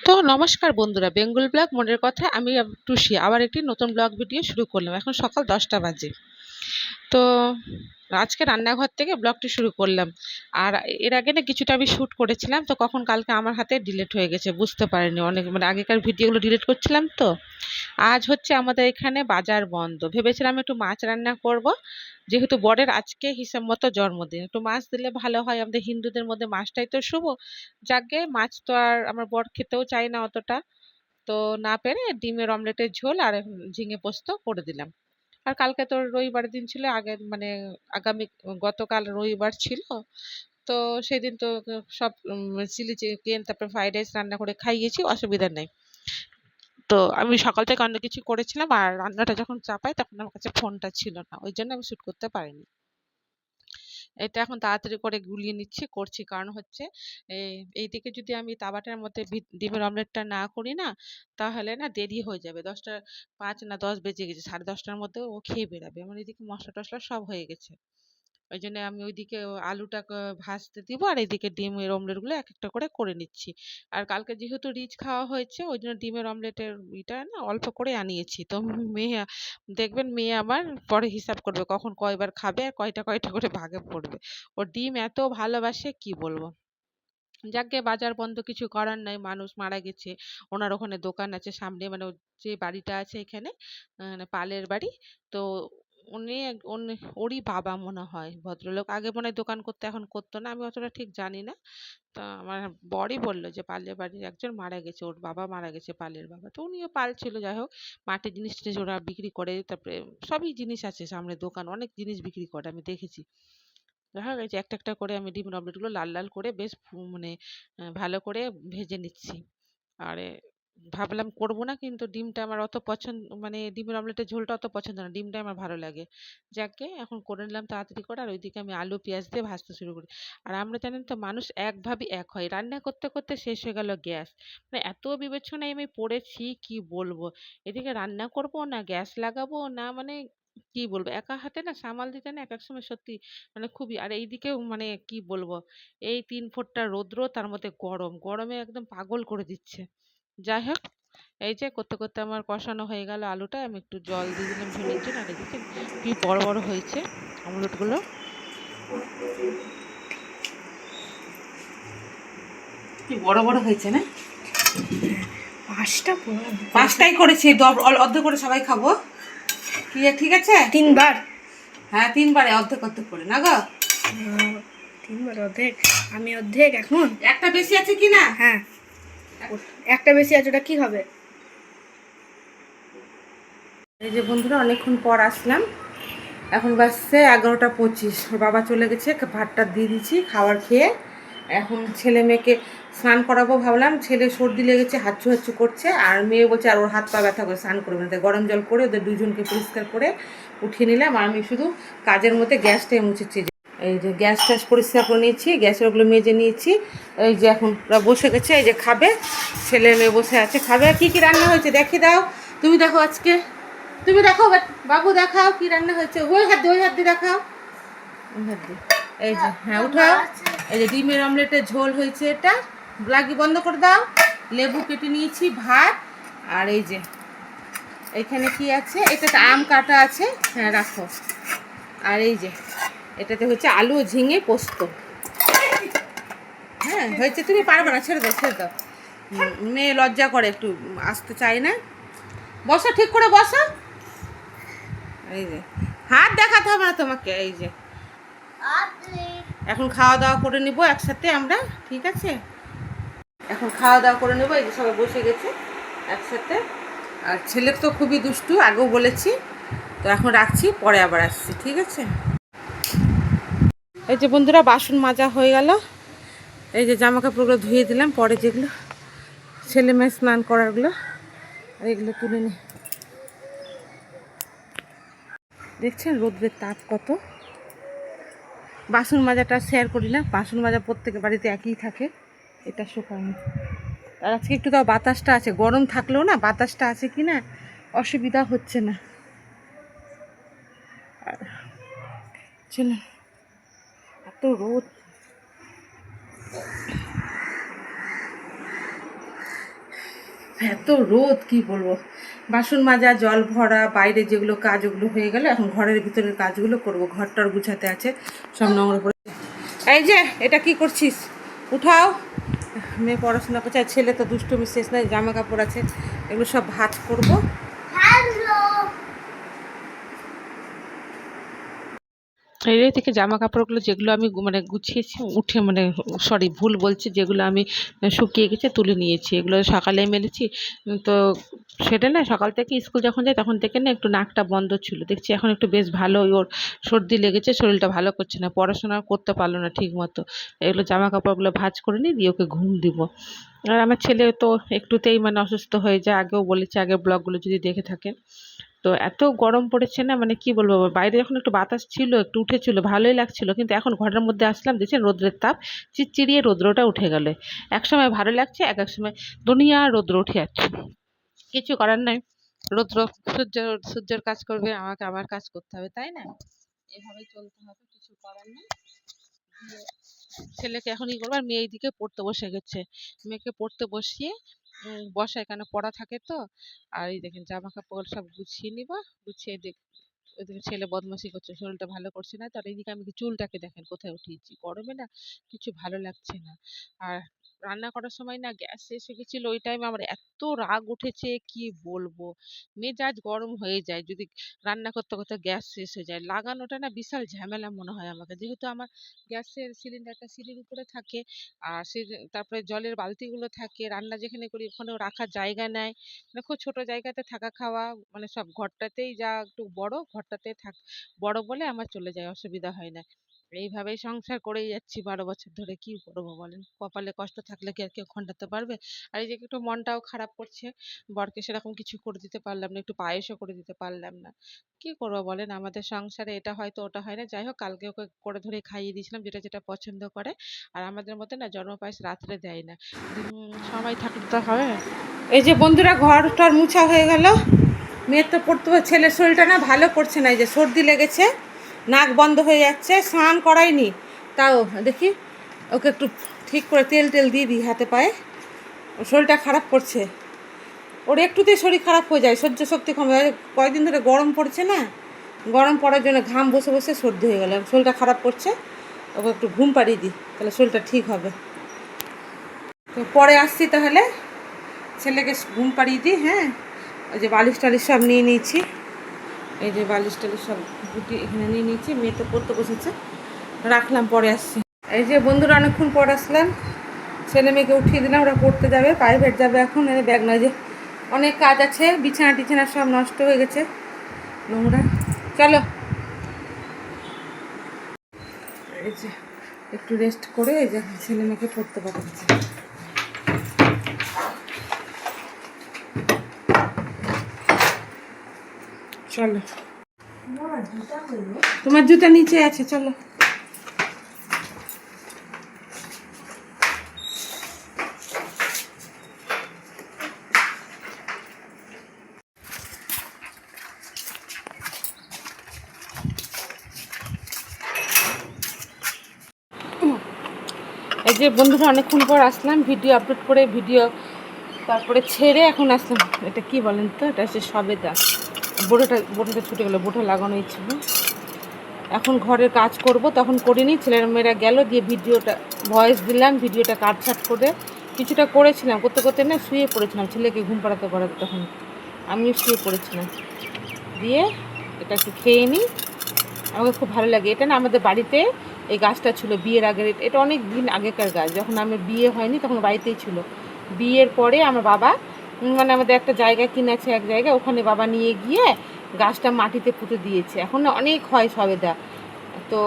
তো নমস্কার বন্ধুরা, বেঙ্গল ব্লগ মনের কথা। আমি টুসি আবার একটি নতুন ব্লগ ভিডিও শুরু করলাম। এখন সকাল 10টা বাজে। তো আজকে রান্নাঘর থেকে ব্লগটি শুরু করলাম। আর এর আগে না কিছুটা আমি শ্যুট করেছিলাম, তো কখন কালকে আমার হাতে ডিলিট হয়ে গেছে, বুঝতে পারিনি। অনেক মানে আগেকার ভিডিওগুলো ডিলিট করছিলাম তো। আজ হচ্ছে আমাদের এখানে বাজার বন্ধ। ভেবেছিলাম একটু মাছ রান্না করব, যেহেতু বরের আজকে হিসাব মতো জন্মদিন, একটু মাছ দিলে ভালো হয়। আমাদের হিন্দুদের মধ্যে মাছটাই তো শুভ। যাকে মাছ তো আর আমার বর খেতেও চায় না অতটা। তো না পেরে ডিমের অমলেটের ঝোল আর ঝিঙে পোস্ত করে দিলাম। আর কালকে তো রবিবার দিন ছিল, আগে মানে আগামী গতকাল রবিবার ছিল। তো সেদিন তো সব চিলি চিকেন তারপরে ফ্রাইড রাইস রান্না করে খাইয়েছি, অসুবিধা নেই। তো আমি সকাল থেকে অন্য কিছু করেছিলাম, আর রান্নাটা যখন চাপাই তখন আমার কাছে ফোনটা ছিল না, ওই জন্য আমি শুট করতে পারিনি। এটা এখন তাড়াতাড়ি করে গুলিয়ে নিচ্ছি, করছি। কারণ হচ্ছে এইদিকে যদি আমি তাওয়াটার মধ্যে ডিমের অমলেটটা না করি না, তাহলে না দেরি হয়ে যাবে। 10টা 5 না 10 বেজে গেছে, 10:30টার মধ্যে ও খেয়ে বেরাবে। আমার এদিকে মশলা টশলা সব হয়ে গেছে। ওই জন্য আমি ওইদিকে আলুটা ভাজতে দিব, আর এদিকে ডিমের অমলেট গুলো এক একটা করে নিচ্ছি। আর কালকে যেহেতু রিচ খাওয়া হয়েছে, ওই জন্য ডিমের অমলেটের এটা না অল্প করে আনিয়েছি। তো মেয়ে দেখবেন, মেয়ে আমার পরে হিসাব করবে কখন কয়বার খাবে আর কয়টা কয়টা করে ভাগে পড়বে। ও ডিম এত ভালোবাসে কি বলবো। যাকগে বাজার বন্ধ, কিছু করার নাই, মানুষ মারা গেছে। ওনার ওখানে দোকান আছে সামনে, মানে যে বাড়িটা আছে এখানে, মানে পালের বাড়ি। তো ওরই বাবা মনে হয় ভদ্রলোক, আগে মনে হয় দোকান করতে, এখন করতো না, আমি অতটা ঠিক জানি না। তা আমার বরই বললো যে পালের বাড়ির একজন মারা গেছে, ওর বাবা মারা গেছে, পালের বাবা। তো উনিও পাল ছিল, যাই হোক। মাটির জিনিস টিনিস ওরা বিক্রি করে, তারপরে সবই জিনিস আছে সামনে দোকান, অনেক জিনিস বিক্রি করে আমি দেখেছি। দেখা গেছে একটা একটা করে আমি ডিমের অমলেটগুলো লাল লাল করে বেশ মানে ভালো করে ভেজে নিচ্ছি। আর ভাবলাম করব না, কিন্তু ডিমটা আমার অত পছন্দ, মানে ডিমের অমলেটের ঝোলটা অত পছন্দ না, ডিমটা আমার ভালো লাগে। যাকে এখন করে নিলাম তাড়াতাড়ি করে, আর ওইদিকে আমি আলু পেঁয়াজ দিয়ে ভাজতে শুরু করি। আর আমরা জানেন তো, মানুষ এক ভাবি এক হয়, রান্না করতে করতে শেষ হয়ে গেল গ্যাস। মানে এত বিবেচনায় আমি পড়েছি কি বলবো। এদিকে রান্না করব না গ্যাস লাগাবো না, মানে কি বলবো, একা হাতে না সামাল দিতে না এক এক সময় সত্যি মানে খুবই। আর এইদিকেও মানে কি বলবো, এই 3 ফোঁটা রৌদ্র, তার মধ্যে গরম, গরমে একদম পাগল করে দিচ্ছে। যাই হোক, এই যে করতে করতে আমার কষানো হয়ে গেল আলুটা, আমি একটু জল দিয়ে দিলাম ঝোলের জন্য। আর এদিকে কি বড় বড় হয়েছে অমলেটগুলো, কি বড় বড় হয়েছে না। পাঁচটা পাঁচটাই করেছি, অর্ধেক করে সবাই খাবো। ঠিক আছে, 3বার। হ্যাঁ 3বারে অর্ধেক অর্ধেক করে না গো। 3বার অর্ধেক, আমি অর্ধেক। এখন একটা বেশি আছে কি না? হ্যাঁ, একটা বেশি আছে, ওটা কি হবে? এই যে বন্ধুরা, অনেকক্ষণ পর আসলাম। এখন বাজছে 11টা 25। ওর বাবা চলে গেছে, ভাতটা দিয়ে দিচ্ছি খাবার খেয়ে। এখন ছেলে মেয়েকে স্নান করাবো ভাবলাম। ছেলে সর্দি লেগেছে, হাঁচু হাঁচু করছে, আর মেয়ে বলছে আর ওর হাত পা ব্যথা করে, স্নান করবে না। তাই গরম জল করে ওদের দুজনকে পরিষ্কার করে উঠিয়ে নিলাম। আর আমি শুধু কাজের মধ্যে গ্যাসটাই মুছেছি। এই যে গ্যাস ট্যাস পরিষ্কার করে নিয়েছি, গ্যাসের ওগুলো মেজে নিয়েছি। এই যে এখন ওরা বসে গেছে, এই যে খাবে, ছেলে মেয়ে বসে আছে খাবে। কি কি রান্না হয়েছে দেখি দাও, তুমি দেখো আজকে, তুমি দেখো বাবু, দেখাও কি রান্না হয়েছে। ওই হাত দিয়ে, ওই হাত দিয়ে দেখাও, ওই হাত দিয়ে। এই যে হ্যাঁ উঠাও। এই যে ডিমের অমলেটের ঝোল হয়েছে, এটা লাগি বন্ধ করে দাও। লেবু কেটে নিয়েছি, ভাত। আর এই যে এখানে কি আছে, এটাতে আম কাটা আছে, হ্যাঁ রাখো। আর এই যে এটাতে হচ্ছে আলু ঝিঙে পোস্ত। হ্যাঁ হয়েছে, তুমি পারবে না, ছেড়ে দাও ছেড়ে দাও। মেয়ে লজ্জা করে, একটু আসতে চায় না। বসো, ঠিক করে বসো। এই যে হাত দেখাতে হবে না তোমাকে। এই যে এখন খাওয়া দাওয়া করে নিব একসাথে আমরা, ঠিক আছে? এখন খাওয়া দাওয়া করে নেবো। এই যে সবাই বসে গেছে একসাথে। আর ছেলে তো খুবই দুষ্টু, আগেও বলেছি। তো এখন রাখছি, পরে আবার আসছি, ঠিক আছে? এই যে বন্ধুরা, বাসন মাজা হয়ে গেল। এই যে জামা কাপড়গুলো ধুয়ে দিলাম, পরে যেগুলো ছেলে মেয়ে স্নান করারগুলো, আর এগুলো তুলে নি। দেখছেন রোদ্রের তাপ কত। বাসন মাজাটা শেয়ার করি না, বাসন মাজা প্রত্যেকের বাড়িতে একই থাকে, এটা শুকায়নি। আর আজকে একটু তাও বাতাসটা আছে, গরম থাকলেও না বাতাসটা আছে কি না, অসুবিধা হচ্ছে না। চলুন, এত রোদ। এত রোদ কি বলবো। বাসন মাজা, জল ভরা, বাইরে যেগুলো কাজ ওগুলো হয়ে গেল, এখন ঘরের ভিতরের কাজগুলো করব। ঘরটার গুছাতে আছে, সব নোংরা পড়ে। এই যে এটা কি করছিস, উঠাও। মেয়ে পড়াশোনা করছে, আর ছেলে তো দুষ্টুমি শেষ নাই, জামা কাপড় আছে, এগুলো সব ভাঁজ করবো। এর থেকে জামা কাপড়গুলো যেগুলো আমি মানে গুছিয়েছি উঠে, মানে সরি ভুল বলছি, যেগুলো আমি শুকিয়ে গেছে তুলে নিয়েছি, এগুলো সকালে মেলেছি। তো সেটা না, সকাল থেকে স্কুল যখন যাই তখন থেকে না একটু নাকটা বন্ধ ছিল, দেখছি এখন একটু বেশ ভালো। ওর সর্দি লেগেছে, শরীরটা ভালো করছে না, পড়াশোনা করতে পারলো না ঠিক মতো। এগুলো জামা কাপড়গুলো ভাঁজ করে নিই, দিয়ে ওকে ঘুম দিব। আর আমার ছেলে তো একটুতেই মানে অসুস্থ হয়ে যায়, আগেও বলেছি, আগের ব্লগগুলো যদি দেখে থাকেন। তো এত গরম পড়েছে না, মানে কি বলবো, বাইরে যখন একটু বাতাস ছিল, একটু উঠেছিল, ভালোই লাগছিল, কিন্তু এখন ঘরের মধ্যে আসলাম, দেখছেন রোদ্রের তাপ, চিরচিরিয়ে রৌদ্রটা উঠে গেল। এক সময় ভালো লাগছে, এক এক সময় দুনিয়া রৌদ্র উঠে যাচ্ছে। কিছু করার নাই, রৌদ্র, সূর্য সূর্যের কাজ করবে, আমাকে আমার কাজ করতে হবে, তাই না? এভাবেই চলতে হবে, কিছু করার নেই। ছেলেকে এখন ই করবো, আর মেয়ে এইদিকে পড়তে বসে গেছে। মেয়েকে পড়তে বসিয়ে বসায়, কেন পড়া থাকে তো। আর এই দেখেন জামা কাপড় সব গুছিয়ে নিব, গুছিয়ে ওইদিকে ছেলে বদমাশি করছে, শরীরটা ভালো করছে না। তার এইদিকে আমি চুলটাকে দেখেন কোথায় উঠিয়েছি, গরমে না কিছু ভালো লাগছে না। আর রান্না করার সময় না গ্যাস শেষ হয়ে গেছিল, ওই টাইমে আমার এত রাগ উঠেছে কি বলবো। মেজাজ গরম হয়ে যায় যদি রান্না করতে করতে গ্যাস শেষ হয়ে যায়। লাগানোটা না বিশাল ঝামেলা মনে হয় আমাকে, যেহেতু আমার গ্যাসের সিলিন্ডারটা সিঁড়ির উপরে থাকে। আর সে তারপরে জলের বালতিগুলো থাকে, রান্না যেখানে করি ওখানেও রাখার জায়গা নেয়, মানে খুব ছোট জায়গাতে থাকা খাওয়া, মানে সব ঘরটাতেই যা একটু বড়, ঘরটাতে থাক বড় বলে আমার চলে যায়, অসুবিধা হয় না। এইভাবেই সংসার করেই যাচ্ছি 12 বছর ধরে, কি করবো বলেন, কপালে কষ্ট থাকলে কি আর কেউ খণ্ডাতে পারবে? আর এই যে একটু মনটাও খারাপ করছে, বরকে সেরকম কিছু করে দিতে পারলাম না, একটু পায়েসও করে দিতে পারলাম না। কি করবো বলেন, আমাদের সংসারে এটা হয়তো ওটা হয় না। যাই হোক, কালকে ওকে করে ধরে খাইয়ে দিয়েছিলাম, যেটা যেটা পছন্দ করে। আর আমাদের মধ্যে না জন্ম পায়েস রাত্রে দেয় না, সময় থাকলে তো হবে। এই যে বন্ধুরা, ঘর টর মুছা হয়ে গেল। মেয়ের তো পড়তে হবে, ছেলের শরীরটা না ভালো করছে না, এই যে সর্দি লেগেছে, নাক বন্ধ হয়ে যাচ্ছে, স্নান করাইনি। তাও দেখি ওকে একটু ঠিক করে তেল টেল দিয়ে দিই হাতে পায়ে, ওর শরীরটা খারাপ করছে। ওর একটুতেই শরীর খারাপ হয়ে যায়, সহ্য শক্তি কমে যায়। কয়েকদিন ধরে গরম পড়ছে না, গরম পড়ার জন্য ঘাম বসে বসে সর্দি হয়ে গেল, শরীরটা খারাপ করছে। ওকে একটু ঘুম পাড়িয়ে দিই, তাহলে শরীরটা ঠিক হবে। তো পরে আসছি তাহলে, ছেলেকে ঘুম পাড়িয়ে দিই। হ্যাঁ, ওই যে বালিশ টালিশ সব নিয়ে নিয়েছি, এই যে বালিশ টালিশ সব গুটি এখানে নিয়ে নিয়েছি। মেয়ে তো পড়তে বসেছে, রাখলাম, পরে আসছি। এই যে বন্ধুরা, অনেকক্ষণ পর আসলাম, ছেলে মেয়েকে উঠিয়ে দিলাম, ওরা পড়তে যাবে, প্রাইভেট যাবে এখন। এই ব্যাগ নয়, যে অনেক কাজ আছে, বিছানা টিছানা সব নষ্ট হয়ে গেছে, নোংরা। চলো, এই যে একটু রেস্ট করে এই যে ছেলে মেয়েকে পড়তে পাঠাচ্ছি। চলো, তোমার জুতা নিচে আছে, চলো। এই যে বন্ধুরা, অনেকক্ষণ পর আসলাম, ভিডিও আপলোড করে, ভিডিও তারপরে ছেড়ে এখন আসলাম। এটা কি বলেন তো, এটা হচ্ছে সবেদা, বোটাটা ছুটে গেলো, বোটা লাগানোই ছিল। এখন ঘরের কাজ করব, তখন করিনি, ছেলের মেয়েরা গেল, দিয়ে ভিডিওটা ভয়েস দিলাম, ভিডিওটা কাটছাট করে কিছুটা করেছিলাম, করতে করতে না শুয়ে পড়েছিলাম, ছেলেকে ঘুম পাড়াতে পাড়াতে, তখন আমিও শুয়ে পড়েছিলাম। দিয়ে এটা একটু খেয়ে নিই, আমাকে খুব ভালো লাগে। এটা না আমাদের বাড়িতে এই গাছটা ছিল বিয়ের আগের, এটা অনেক দিন আগেকার গাছ, যখন আমার বিয়ে হয়নি তখন বাড়িতেই ছিল। বিয়ের পরে আমার বাবা মানে আমাদের একটা জায়গা কিনেছে, এক জায়গায়, ওখানে বাবা নিয়ে গিয়ে গাছটা মাটিতে পুঁতে দিয়েছে। এখন না অনেক হয় সবেদা। তো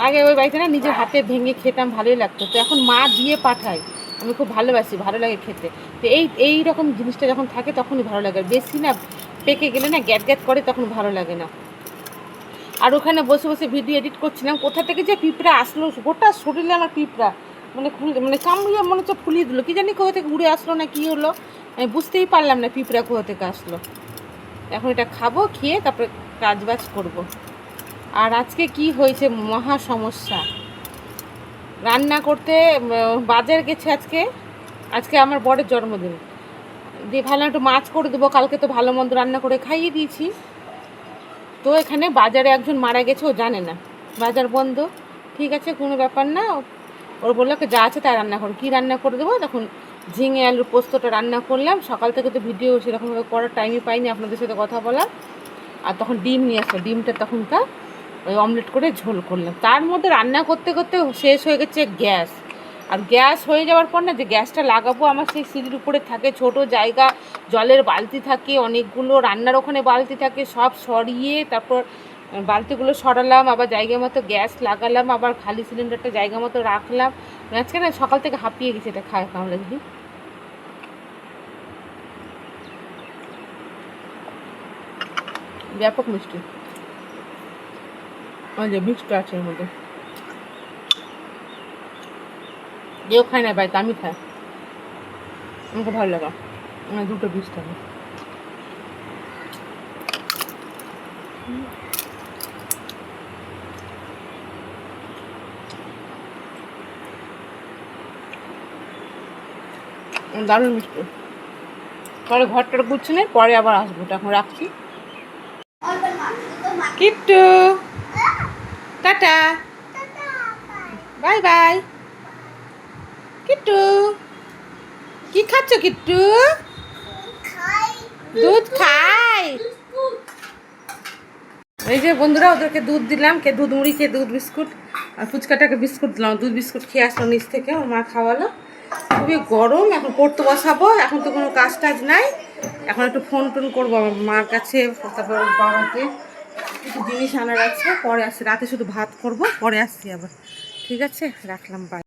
আগে ওই বাড়িতে না নিজের হাতে ভেঙে খেতাম, ভালোই লাগতো। তো এখন মা দিয়ে পাঠায়, আমি খুব ভালোবাসি, ভালো লাগে খেতে। তো এই রকম জিনিসটা যখন থাকে তখনই ভালো লাগে, বেশি না পেকে গেলে না গ্যাট গ্যাট করে, তখন ভালো লাগে না। আর ওখানে বসে বসে ভিডিও এডিট করছিলাম, কোথা থেকে যে পিঁপড়া আসলো, গোটা শরীরে আমার পিঁপড়া, মানে কামড়িয়ে মনে হচ্ছে ফুলিয়ে দিল, কি জানি কোথা থেকে উড়ে আসলো না কি হলো, আমি বুঝতেই পারলাম না পিঁপড়া কোথা থেকে আসলো। এখন এটা খাবো, খেয়ে তারপরে কাজবাজ করব। আর আজকে কি হয়েছে, মহা সমস্যা রান্না করতে। বাজার গেছে আজকে আমার বরের জন্মদিন, দিয়ে ভালো একটু মাছ করে দেবো, কালকে তো ভালো মন্দ রান্না করে খাইয়ে দিয়েছি। তো এখানে বাজারে একজন মারা গেছে, ও জানে না, বাজার বন্ধ। ঠিক আছে, কোনো ব্যাপার না, ওর বললো যা আছে তাই রান্না করো। কী রান্না করে দেবো? তখন ঝিঙে আলুর পোস্তটা রান্না করলাম। সকাল থেকে তো ভিডিও সেরকমভাবে করার টাইমই পাইনি আপনাদের সাথে কথা বলার। আর তখন ডিম নিয়ে আসলো, ডিমটা তখনকার ওই অমলেট করে ঝোল করলাম। তার মধ্যে রান্না করতে করতে শেষ হয়ে গেছে গ্যাস। আর গ্যাস হয়ে যাওয়ার পর না, যে গ্যাসটা লাগাবো আমার সেই সিঁড়ির উপরে থাকে ছোট জায়গা, জলের বালতি থাকে অনেকগুলো, রান্নার ওখানে বালতি থাকে, সব সরিয়ে তারপর বালতিগুলো সরালাম, আবার জায়গা মতো গ্যাস লাগালাম, আবার খালি সিলিন্ডারটা জায়গা মতো রাখলাম। আজকে না সকাল থেকে হাঁপিয়ে গেছে এটা খায় কামড়া দিদি। ব্যাপক মিষ্টি, যে মিষ্টি আছে এর মধ্যে, কেউ খায় না বাড়িতে, আমি খাই, আমাকে ভালো লাগা। আমার 2টো 20 টাকা। দারুণ মিষ্টি। পরে ঘরটার গুছছে নেই, পরে আবার আসবো, এখন রাখছি। Kittu tata, bye bye. Kittu কি খাচ্ছ? কিট্টু দুধ খাই। এই যে বন্ধুরা, ওদেরকে দুধ দিলাম, কে দুধ মুড়ি, কে দুধ বিস্কুট, আর ফুচকাটাকে বিস্কুট দিলাম। দুধ বিস্কুট খেয়ে আসলো নিচ থেকে, ওর মা খাওয়ালো। খুবই গরম, এখন পড়তে বসাবো। এখন তো কোনো কাজ টাজ নাই, এখন একটু ফোন টোন করবো আমার মার কাছে, তারপর বাবাকে কিছু জিনিস আনার আছে, পরে আসছি। রাতে শুধু ভাত করব, পরে আসছি আবার। ঠিক আছে, রাখলাম, বাই।